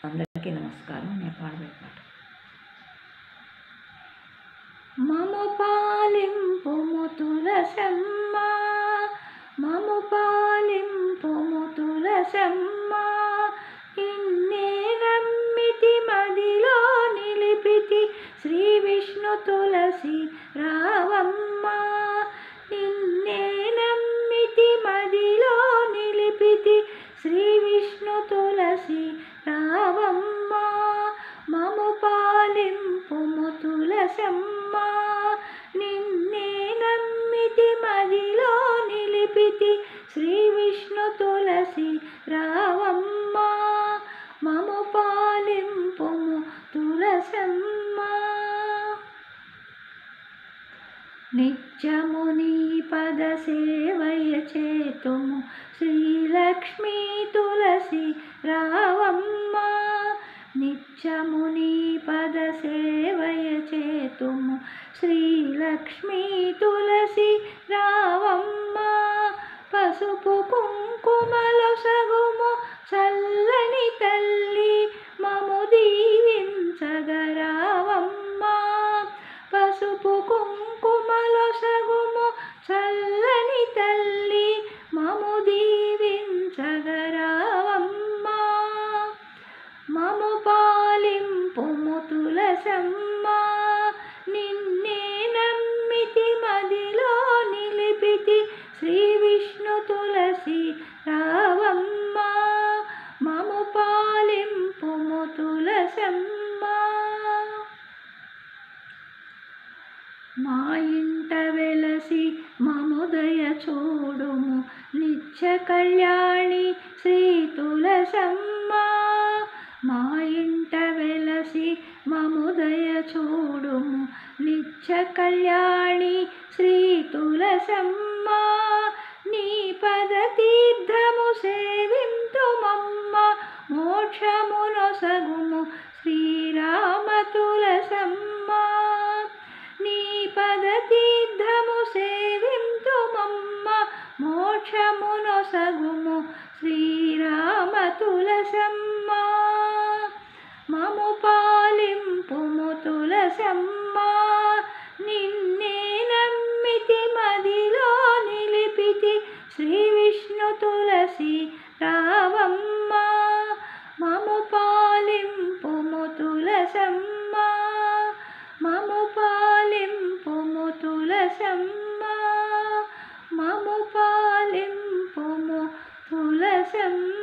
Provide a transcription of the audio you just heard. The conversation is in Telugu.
అందరికీ నమస్కారం. నేను పాడబోయే పాట. మము పాలింపుము తులసమ్మ, మము పాలింపుము తులసమ్మ, ఇన్నే నమ్మితి మదిలో నిలిపితి శ్రీ విష్ణు తులసి రావమ్మ, ఇన్నే నమ్మితి మదిలో నిలిపితి శ్రీ విష్ణు తులసి రావమ్మ, మము పాలింపుము తులసమ్మ, నిన్నే నమ్మితి మదిలో నిలిపితి శ్రీ విష్ణు తులసి రావమ్మ, మము పాలింపుము తులసమ్మ. నిత్యము నీ పద సేవయ చేతుము శ్రీలక్ష్మీ తులసి రావమ్మ, నిత్యము నీ పద సేవయ చేతుము శ్రీలక్ష్మీ తులసి రావమ్మ, పసుపు కుంకుమలొసగుము చల్లని తల్లి మము దీవించగరావమ్మ, పసుపు కుంకుమలొసగుము చల్లని తల్లి మము దీవించగరావమ్మ, మము పాలింపుము తులసమ్మ, నిన్నే నమ్మితి మదిలో నిలిపితి శ్రీ విష్ణు తులసి రావమ్మ, మము పాలింపుము తులసమ్మ. మా ఇంట వెలసి మము దయ చూడుము నిత్య కళ్యాణి శ్రీ తులసమ్మ, మా ఇంట వెలసి మము దయ చూడుము నిత్య కళ్యాణి శ్రీ తులసమ్మ, నీ పద తీర్థము సేవింతుమమ్మ, మోక్షమునొసగుము శ్రీరామ తులసమ్మ, నీ పద తీర్థము సేవింతుమమ్మ, మోక్షమునొసగుము శ్రీరామ తులసమ్మ, మము పాలింపుము తులసమ్మ, నిన్నే నమ్మితి మదిలో నిలిపితి శ్రీ విష్ణు తులసి రావమ్మ, మము పాలింపుము తులసమ్మ, మము పాలింపుము తులసమ్మ, మము పాలింపుము తులసమ్మ.